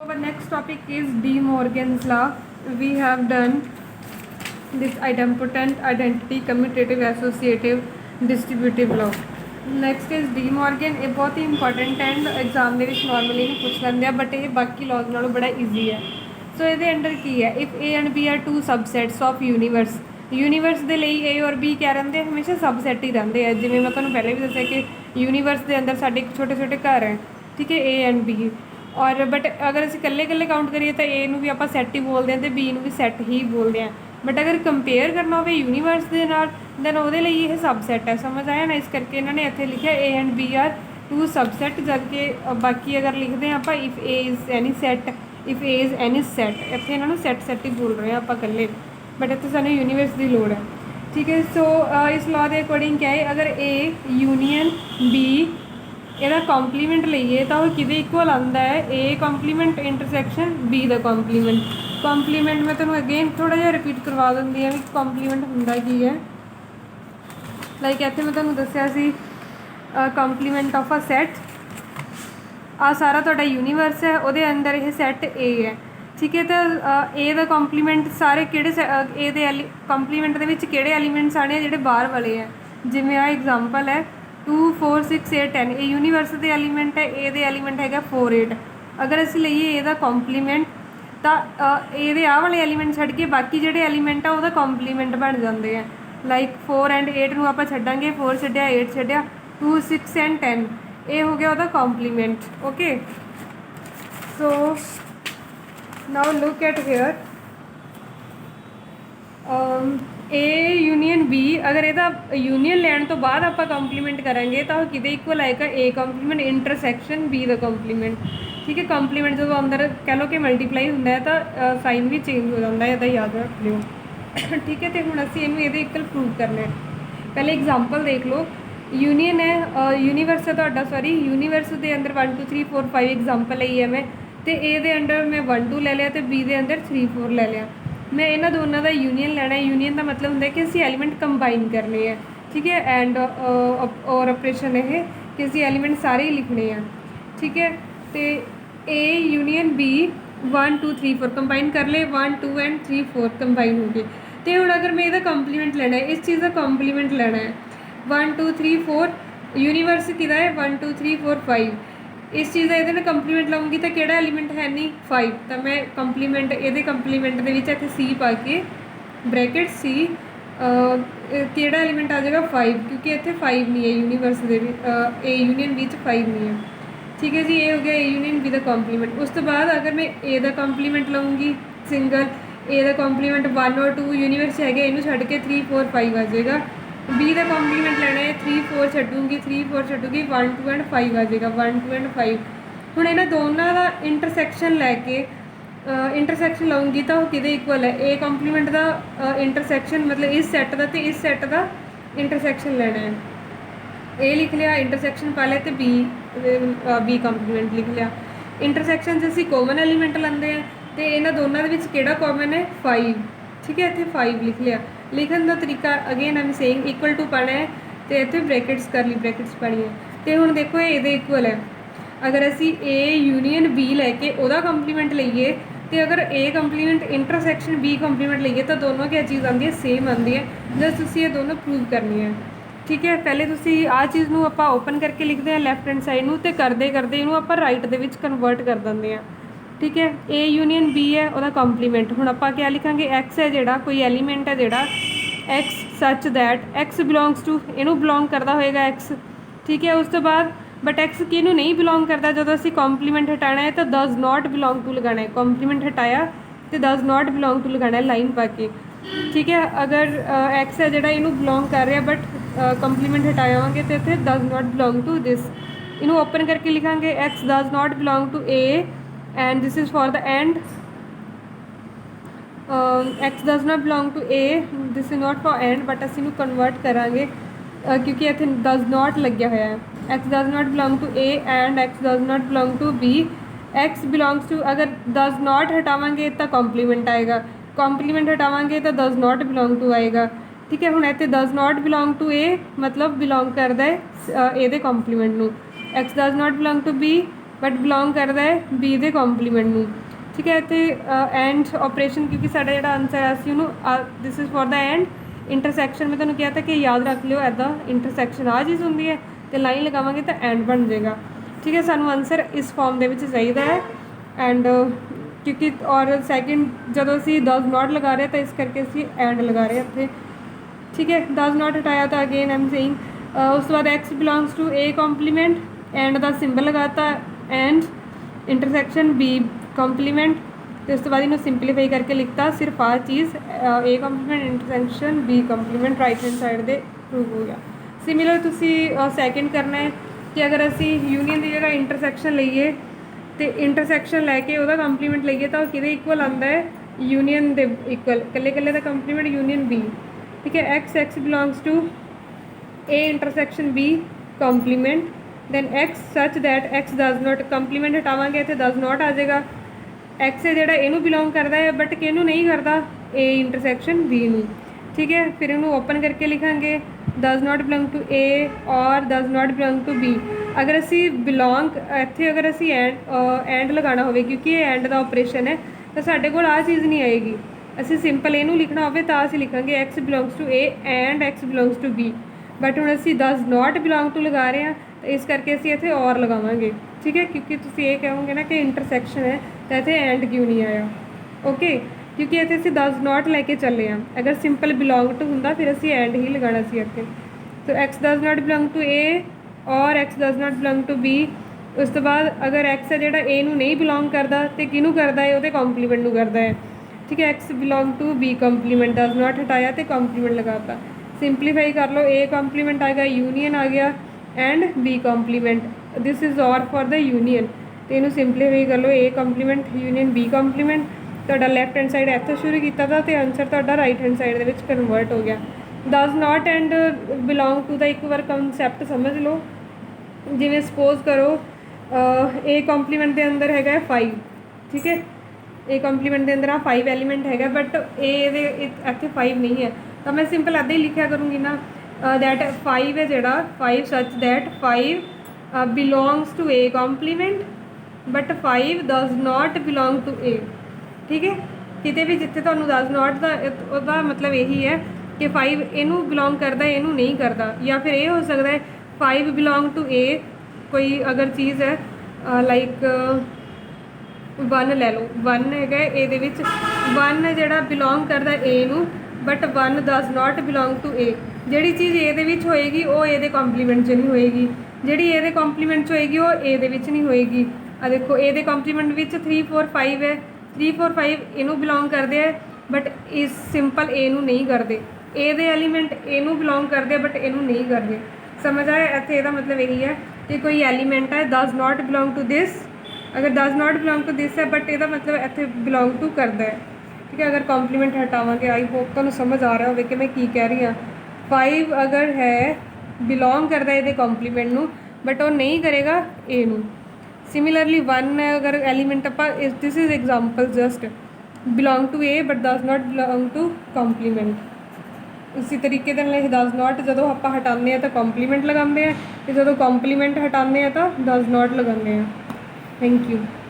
Our next topic is De Morgan's law. We have done this idempotent, identity, commutative, associative, distributive law. Next is De Morgan. ਇਹ बहुत ही important and exam ਦੇ ਵਿੱਚ normally नहीं पूछ ਲੈਂਦੇ ਆ but ਇਹ ਬਾਕੀ ਲॉज ਨਾਲੋਂ ਬੜਾ ਈਜ਼ੀ ਹੈ। ਸੋ ਇਹਦੇ ਅੰਡਰ ਕੀ ਹੈ, if A and B are two subsets of universe ਦੇ ਲਈ A ਔਰ B ਕਿਆ ਰਹਿੰਦੇ ਹਮੇਸ਼ਾ ਸਬਸੈਟ ਹੀ ਰਹਿੰਦੇ ਆ। ਜਿਵੇਂ ਮੈਂ ਤੁਹਾਨੂੰ ਪਹਿਲੇ ਵੀ ਦੱਸਿਆ ਕਿ ਯੂਨੀਵਰਸ ਦੇ ਅੰਦਰ ਸਾਡੇ ਛੋਟੇ ਛੋਟੇ ਘਰ ਹੈ, ਠੀਕ ਹੈ, A ਐਂਡ B ਔਰ ਬਟ ਅਗਰ ਅਸੀਂ ਇਕੱਲੇ ਇਕੱਲੇ ਕਾਊਂਟ ਕਰੀਏ ਤਾਂ A ਨੂੰ ਵੀ ਆਪਾਂ ਸੈੱਟ ਹੀ ਬੋਲਦੇ ਹਾਂ ਅਤੇ B ਨੂੰ ਵੀ ਸੈੱਟ ਹੀ ਬੋਲਦੇ ਹਾਂ। ਬਟ ਅਗਰ ਕੰਪੇਅਰ ਕਰਨਾ ਹੋਵੇ ਯੂਨੀਵਰਸ ਦੇ ਨਾਲ ਦੈਨ ਉਹਦੇ ਲਈ ਇਹ ਸਬਸੈਟ ਹੈ। ਸਮਝ ਆਇਆ ਨਾ, ਇਸ ਕਰਕੇ ਇਹਨਾਂ ਨੇ ਇੱਥੇ ਲਿਖਿਆ A and B are two subset, ਜਦ ਕਿ ਬਾਕੀ ਅਗਰ ਲਿਖਦੇ ਹਾਂ ਆਪਾਂ if A is any set, if A is any set, ਇੱਥੇ ਇਹਨਾਂ ਨੂੰ ਸੈੱਟ ਹੀ ਬੋਲ ਰਹੇ ਹਾਂ ਆਪਾਂ ਇਕੱਲੇ, ਬਟ ਇੱਥੇ ਸਾਨੂੰ ਯੂਨੀਵਰਸ ਦੀ ਲੋੜ ਹੈ, ਠੀਕ ਹੈ। ਸੋ ਇਸ ਲਾਅ ਦੇ ਅਕੋਰਡਿੰਗ ਕਿਆ ਹੈ, ਅਗਰ A ਯੂਨੀਅਨ B ਇਹਦਾ ਕੰਪਲੀਮੈਂਟ ਲਈਏ ਤਾਂ ਉਹ ਕਿਹਦੇ ਇਕੁਅਲ ਆਉਂਦਾ ਹੈ, A compliment intersection B the compliment ਮੈਂ ਤੁਹਾਨੂੰ ਅਗੇਨ ਥੋੜ੍ਹਾ ਜਿਹਾ ਰਿਪੀਟ ਕਰਵਾ ਦਿੰਦੀ ਹਾਂ ਵੀ ਕੰਪਲੀਮੈਂਟ ਹੁੰਦਾ ਕੀ ਹੈ। ਲਾਈਕ ਇੱਥੇ ਮੈਂ ਤੁਹਾਨੂੰ ਦੱਸਿਆ ਸੀ ਕੰਪਲੀਮੈਂਟ ਆਫ ਅ ਸੈੱਟ, ਆ ਸਾਰਾ ਤੁਹਾਡਾ ਯੂਨੀਵਰਸ ਹੈ, ਉਹਦੇ ਅੰਦਰ ਇਹ ਸੈੱਟ A ਹੈ, ਠੀਕ ਹੈ। ਤਾਂ A ਦਾ ਕੰਪਲੀਮੈਂਟ ਸਾਰੇ ਕਿਹੜੇ A ਦੇ ਕੰਪਲੀਮੈਂਟ ਦੇ ਵਿੱਚ ਕਿਹੜੇ ਐਲੀਮੈਂਟਸ ਆਣੇ ਆ, ਜਿਹੜੇ ਬਾਹਰ ਵਾਲੇ ਹੈ। ਜਿਵੇਂ ਆ ਐਗਜ਼ਾਮਪਲ ਹੈ 2 4 6 8 10, ਇਹ ਯੂਨੀਵਰਸ ਦੇ ਐਲੀਮੈਂਟ ਹੈ, A ਦੇ ਐਲੀਮੈਂਟ ਹੈਗਾ 4 8। ਅਗਰ ਅਸੀਂ ਲਈਏ A ਦਾ ਕੰਪਲੀਮੈਂਟ ਤਾਂ A ਦੇ ਆਹ ਵਾਲੇ ਐਲੀਮੈਂਟ ਛੱਡ ਕੇ ਬਾਕੀ ਜਿਹੜੇ ਐਲੀਮੈਂਟ ਆ ਉਹਦਾ ਕੰਪਲੀਮੈਂਟ ਬਣ ਜਾਂਦੇ ਆ। ਲਾਈਕ 4 ਐਂਡ 8 ਨੂੰ ਆਪਾਂ ਛੱਡਾਂਗੇ, 4 ਛੱਡਿਆ 8 ਛੱਡਿਆ 2 6 ਐਂਡ 10, ਇਹ ਹੋ ਗਿਆ ਉਹਦਾ complement. Okay, so now look at here A union B, ਅਗਰ ਇਹਦਾ ਯੂਨੀਅਨ ਲੈਣ ਤੋਂ ਬਾਅਦ ਆਪਾਂ ਕੰਪਲੀਮੈਂਟ ਕਰਾਂਗੇ ਤਾਂ ਉਹ ਕਿਹਦੇ ਇਕੁਅਲ ਆਏਗਾ, A compliment intersection B the compliment, ਠੀਕ ਹੈ। ਕੰਪਲੀਮੈਂਟ ਜਦੋਂ ਅੰਦਰ ਕਹਿ ਲਓ ਕਿ ਮਲਟੀਪਲਾਈ ਹੁੰਦਾ ਹੈ ਤਾਂ ਸਾਈਨ ਵੀ ਚੇਂਜ ਹੋ ਜਾਂਦਾ ਹੈ, ਇਹਦਾ ਯਾਦ ਰੱਖ ਲਿਓ, ਠੀਕ ਹੈ। ਅਤੇ ਹੁਣ ਅਸੀਂ ਇਹਨੂੰ ਇਹਦੇ ਇਕੁਅਲ ਪ੍ਰੂਵ ਕਰਨਾ ਹੈ। ਪਹਿਲੇ ਐਗਜ਼ਾਮਪਲ ਦੇਖ ਲਓ, ਯੂਨੀਅਨ ਹੈ, ਯੂਨੀਵਰਸ ਹੈ ਤੁਹਾਡਾ, ਯੂਨੀਵਰਸ ਦੇ ਅੰਦਰ 1 2 3 4 5 ਐਗਜ਼ਾਮਪਲ ਲਈ ਹੈ ਮੈਂ, ਅਤੇ A ਦੇ ਅੰਡਰ ਮੈਂ 1 2 ਲੈ ਲਿਆ ਅਤੇ B ਦੇ ਅੰਦਰ 3 4 ਲੈ ਲਿਆ। ਮੈਂ ਇਹਨਾਂ ਦੋਨਾਂ ਦਾ ਯੂਨੀਅਨ ਲੈਣਾ ਹੈ। ਯੂਨੀਅਨ ਦਾ ਮਤਲਬ ਹੁੰਦਾ ਕਿ ਅਸੀਂ ਐਲੀਮੈਂਟ ਕੰਬਾਈਨ ਕਰਨੇ ਆ, ਠੀਕ ਹੈ। ਐਂਡ ਔਰ ਆਪਰੇਸ਼ਨ ਇਹ ਕਿ ਅਸੀਂ ਐਲੀਮੈਂਟ ਸਾਰੇ ਹੀ ਲਿਖਣੇ ਆ, ਠੀਕ ਹੈ। ਅਤੇ A ਯੂਨੀਅਨ B 1 2 3 4 ਕੰਬਾਈਨ ਕਰ ਲਏ, 1 2 ਐਂਡ 3 4 ਕੰਬਾਈਨ ਹੋ ਗਏ। ਅਤੇ ਹੁਣ ਅਗਰ ਮੈਂ ਇਹਦਾ ਕੰਪਲੀਮੈਂਟ ਲੈਣਾ ਹੈ, ਇਸ ਚੀਜ਼ ਦਾ ਕੰਪਲੀਮੈਂਟ ਲੈਣਾ ਹੈ 1 2 3 4, ਯੂਨੀਵਰਸ ਕਿਹਦਾ ਹੈ 1 2 3 4 5, ਇਸ ਚੀਜ਼ ਦਾ ਇਹਦੇ ਨਾਲ ਕੰਪਲੀਮੈਂਟ ਲਾਉਂਗੀ ਤਾਂ ਕਿਹੜਾ ਐਲੀਮੈਂਟ ਹੈ ਨਹੀਂ 5, ਤਾਂ ਮੈਂ ਕੰਪਲੀਮੈਂਟ ਇਹਦੇ ਕੰਪਲੀਮੈਂਟ ਦੇ ਵਿੱਚ ਇੱਥੇ C ਪਾ ਕੇ ਬ੍ਰੈਕਟ C ਕਿਹੜਾ ਐਲੀਮੈਂਟ ਆ ਜਾਏਗਾ 5, ਕਿਉਂਕਿ ਇੱਥੇ 5 ਨਹੀਂ ਹੈ ਯੂਨੀਵਰਸ ਦੇ ਵਿੱਚ, A ਯੂਨੀਅਨ B 'ਚ 5 ਨਹੀਂ ਹੈ, ਠੀਕ ਹੈ ਜੀ। ਇਹ ਹੋ ਗਿਆ A union B the compliment. ਉਸ ਤੋਂ ਬਾਅਦ ਅਗਰ ਮੈਂ A ਦਾ ਕੰਪਲੀਮੈਂਟ ਲਵਾਂਗੀ ਸਿੰਗਲ, A ਦਾ ਕੰਪਲੀਮੈਂਟ 1 ਔਰ 2 ਯੂਨੀਵਰਸ ਹੈਗੇ, ਇਹਨੂੰ ਛੱਡ ਕੇ 3 4 5 ਆ ਜਾਏਗਾ। B ਦਾ ਕੰਪਲੀਮੈਂਟ ਲੈਣਾ ਹੈ 3 4 ਛੱਡੂਗੀ, 3 4 ਛੱਡੂਗੀ 1 2 ਐਂਡ 5 ਆ ਜਾਏਗਾ, 1 2 ਐਂਡ 5। ਹੁਣ ਇਹਨਾਂ ਦੋਨਾਂ ਦਾ ਇੰਟਰਸੈਕਸ਼ਨ ਲੈ ਕੇ ਇੰਟਰਸੈਕਸ਼ਨ ਲਾਉਂਗੀ ਤਾਂ ਉਹ ਕਿਹਦੇ ਇਕੁਅਲ ਹੈ, A ਕੰਪਲੀਮੈਂਟ ਦਾ ਇੰਟਰਸੈਕਸ਼ਨ ਮਤਲਬ ਇਸ ਸੈੱਟ ਦਾ ਅਤੇ ਇਸ ਸੈੱਟ ਦਾ ਇੰਟਰਸੈਕਸ਼ਨ ਲੈਣਾ ਹੈ। A ਲਿਖ ਲਿਆ, ਇੰਟਰਸੈਕਸ਼ਨ ਪਾ ਲਿਆ, ਅਤੇ B ਕੰਪਲੀਮੈਂਟ ਲਿਖ ਲਿਆ। ਇੰਟਰਸੈਕਸ਼ਨ 'ਚ ਅਸੀਂ ਕੋਮਨ ਐਲੀਮੈਂਟ ਲੈਂਦੇ ਹਾਂ ਅਤੇ ਇਹਨਾਂ ਦੋਨਾਂ ਦੇ ਵਿੱਚ ਕਿਹੜਾ ਕੋਮਨ ਹੈ 5, ਠੀਕ ਹੈ। ਇੱਥੇ 5 ਲਿਖ ਲਿਆ। ਲਿਖਣ ਦਾ ਤਰੀਕਾ again I'm saying equal to ਪਾਉਣਾ ਹੈ ਅਤੇ ਇੱਥੇ ਬ੍ਰੈਕਟਸ ਕਰਲੀ ਬ੍ਰੈਕਟਸ ਪਾਉਣੀ ਹੈ। ਅਤੇ ਹੁਣ ਦੇਖੋ ਇਹ ਇਹਦੇ ਇਕੁਅਲ ਹੈ। ਅਗਰ ਅਸੀਂ A ਯੂਨੀਅਨ B ਲੈ ਕੇ ਉਹਦਾ ਕੰਪਲੀਮੈਂਟ ਲਈਏ ਅਤੇ ਅਗਰ A compliment intersection B compliment ਲਈਏ ਤਾਂ ਦੋਨੋਂ ਕਿਆ ਚੀਜ਼ ਆਉਂਦੀ ਹੈ, ਸੇਮ ਆਉਂਦੀ ਹੈ। ਜਦ ਤੁਸੀਂ ਇਹ ਦੋਨੋਂ ਪ੍ਰੂਵ ਕਰਨੀ ਹੈ, ਠੀਕ ਹੈ। ਪਹਿਲੇ ਤੁਸੀਂ ਆਹ ਚੀਜ਼ ਨੂੰ ਆਪਾਂ ਓਪਨ ਕਰਕੇ ਲਿਖਦੇ ਹਾਂ ਲੈਫਟ ਹੈਂਡ ਸਾਈਡ ਨੂੰ, ਅਤੇ ਕਰਦੇ ਕਰਦੇ ਇਹਨੂੰ ਆਪਾਂ ਰਾਈਟ ਦੇ ਵਿੱਚ ਕਨਵਰਟ ਕਰ ਦਿੰਦੇ ਹਾਂ, ਠੀਕ ਹੈ। A ਯੂਨੀਅਨ B ਹੈ, ਉਹਦਾ ਕੰਪਲੀਮੈਂਟ ਹੁਣ ਆਪਾਂ ਕਿਆ ਲਿਖਾਂਗੇ, X ਹੈ ਜਿਹੜਾ ਕੋਈ ਐਲੀਮੈਂਟ ਹੈ ਜਿਹੜਾ X ਸੱਚ ਦੈਟ X ਬਿਲੋਂਗਸ ਟੂ, ਇਹਨੂੰ ਬਿਲੋਂਗ ਕਰਦਾ ਹੋਏਗਾ X, ਠੀਕ ਹੈ। ਉਸ ਤੋਂ ਬਾਅਦ ਬਟ X ਕਿਹਨੂੰ ਨਹੀਂ ਬਿਲੋਂਗ ਕਰਦਾ, ਜਦੋਂ ਅਸੀਂ ਕੰਪਲੀਮੈਂਟ ਹਟਾਉਣਾ ਹੈ ਤਾਂ ਡਜ਼ ਨਾਟ ਬਿਲੋਂਗ ਟੂ ਲਗਾਉਣਾ ਹੈ। ਕੰਪਲੀਮੈਂਟ ਹਟਾਇਆ ਅਤੇ ਡਜ਼ ਨਾਟ ਬਿਲੋਂਗ ਟੂ ਲਗਾਉਣਾ ਹੈ ਲਾਈਨ ਪਾ ਕੇ, ਠੀਕ ਹੈ। ਅਗਰ X ਹੈ ਜਿਹੜਾ ਇਹਨੂੰ ਬਿਲੋਂਗ ਕਰ ਰਿਹਾ ਬਟ ਕੰਪਲੀਮੈਂਟ ਹਟਾਵਾਂਗੇ ਅਤੇ ਇੱਥੇ does not belong to this, ਇਹਨੂੰ ਓਪਨ ਕਰਕੇ ਲਿਖਾਂਗੇ X does not belong to A and this is for the end, X does not belong to A, this is not for end, but ਅਸੀਂ ਨੂੰ convert ਕਰਾਂਗੇ ਕਿਉਂਕਿ ਇੱਥੇ does not ਲੱਗਿਆ ਹੋਇਆ ਹੈ। X does not belong to A and X does not belong to B, X belongs to, ਅਗਰ does not ਹਟਾਵਾਂਗੇ ਤਾਂ ਕੰਪਲੀਮੈਂਟ ਆਏਗਾ, ਕੰਪਲੀਮੈਂਟ ਹਟਾਵਾਂਗੇ ਤਾਂ does not belong to ਆਏਗਾ, ਠੀਕ ਹੈ। ਹੁਣ ਇੱਥੇ does not belong to A ਮਤਲਬ ਬਿਲੋਂਗ ਕਰਦਾ ਹੈ ਇਹਦੇ ਕੰਪਲੀਮੈਂਟ ਨੂੰ, X does not belong to B but belong करता है बी दे कॉम्पलीमेंट नूं। ठीक है, इत्थे एंड ऑपरेशन क्योंकि साडा जिहड़ा आंसर है असीं उहनूं this is for the and intersection मैं तुहानूं कहा था कि याद रख लिओ ऐदा इंटरसैक्शन आ चीज़ हुंदी है तो लाइन लगावांगे तो एंड बन जाएगा। ठीक है, सानूं आंसर इस फॉर्म दे विच चाहीदा है एंड क्योंकि और सैकेंड जदों असीं डज नॉट लगा रहे तो इस करके असीं एंड लगा रहे इत्थे। ठीक है, डज नॉट हटाया तो अगेन आई एम सेइंग उस तो बाद x belongs to A complement and का सिंबल लगाता एंड इंटरसैक्शन बी कॉम्पलीमेंट तो उस तो बाद इन्हों सिंपलीफाई करके लिखता सिर्फ आ चीज़ A complement intersection B complement right hand side दे प्रूव हो गया। सिमिलर तुसी सैकेंड करना है कि अगर असी यूनीयन की जगह इंटरसैक्शन लीए तो इंटरसैक्शन लैके वह कंप्लीमेंट लीए तो कि इक्वल आता है यूनीयन के इक्वल कल्ले कल्ले का कंप्लीमेंट यूनीयन बी। ठीक है, x belongs to A intersection B complement than x such that x does not complement हटावांगे तो डज नॉट आ जाएगा। एक्स है जोड़ा इनू बिलोंग करता है बट किनू नहीं करता ए इंटरसैक्शन बी नू। ठीक है, फिर इन्हू ओपन करके लिखांगे does not belong to A और does not belong to B. अगर असी बिलोंग इत्थे अगर असी एंड लगाना हो क्योंकि ये एंड का ऑपरेशन है तो साढ़े को आ चीज़ नहीं आएगी। असी सिंपल इनू लिखना हो तो असी लिखांगे x belongs to A and x belongs to B but हुण असी डज नॉट बिलोंग टू लगा रहे हैं तो इस करके असी इत्थे और लगावांगे। ठीक है, क्योंकि तुसीं ये कहोगे ना कि इंटरसैक्शन है तो इत्थे एंड क्यों नहीं आया। ओके, क्योंकि इत्थे असी डज नॉट लैके चले हैं। अगर सिंपल बिलोंग टू हुंदा फिर असी एंड ही लगाना सी इत्थे। तो x does not belong to A और x does not belong to B. उस तो बाद अगर एक्स है जोड़ा ए नू नहीं बिलोंग करता तो किनू करता है वो कॉम्पलीमेंट नू करता है। ठीक है, x belong to B complement does not हटाया तो कॉम्पलीमेंट लगाता। सिंपलीफाई कर लो, ए कॉम्पलीमेंट आ गया यूनीयन आ गया एंड बी कॉम्पलीमेंट दिस इज़ और फॉर द यूनीयन तो इनू सिंपलीफाई कर लो ए कॉम्पलीमेंट यूनीयन बी कॉम्पलीमेंट तुहाडा लैफ्ट हैंड साइड इत्थे शुरू किया था तो आंसर तुहाडा राइट हैंड साइड दे विच कन्वर्ट हो गया। Does not and belong to the एक बार कंसैप्ट समझ लो। जिवें सपोज करो ए कॉम्पलीमेंट के अंदर है 5। ठीक है, ए कॉम्पलीमेंट के अंदर 5 एलीमेंट है बट ए इत्थे 5 नहीं है तो मैं सिंपल ऐसे ही लिखा करूँगी ना दैट 5 है जोड़ा 5 such that 5 belongs to A complement but 5 does not belong to A. ठीक है, किते भी जिथे तुहानूं डज नॉट का मतलब यही है कि 5 इनू बिलोंग करता है इनू नहीं करता या फिर ये हो सकता है 5 बिलोंग टू ए कोई अगर चीज़ है लाइक 1 लै लो 1 है ये 1 है जोड़ा बिलोंग करता ए नू but 1 does not belong to A. जिहड़ी चीज़ ए होएगी वो ए कॉम्पलीमेंट च नहीं होएगी, जिहड़ी ए कॉम्पलीमेंट च होएगी वो ए नहीं होएगी। आ देखो ए कॉम्पलीमेंट विच 3 4 5 है 3 4 5 इनू बिलोंग करते हैं बट इस सिंपल ए नू नहीं करते। ए दे एलीमेंट ए नू बिलोंग करते बट इनू नहीं करते। समझ आया, इत्थे इहदा मतलब यही है कि कोई एलीमेंट है does not belong to this अगर does not belong to this है बट यदा मतलब इत्थे बिलोंग टू करता है। ठीक है, अगर कॉम्पलीमेंट हटावांगे आई होप तुहानूं समझ आ रहा हो कि मैं की कह रही हाँ। 5 अगर है बिलोंग करता है ये कॉम्पलीमेंट नू बट वो नहीं करेगा ए नू। सिमिलरली 1 अगर एलीमेंट आप this is example just belong to A but does not belong to complement. इसी तरीके डज नॉट जो आप हटाने हैं तो कॉम्पलीमेंट लगाते हैं तो जो कॉम्पलीमेंट हटाने हैं तो डज नॉट लगाते हैं। Thank you.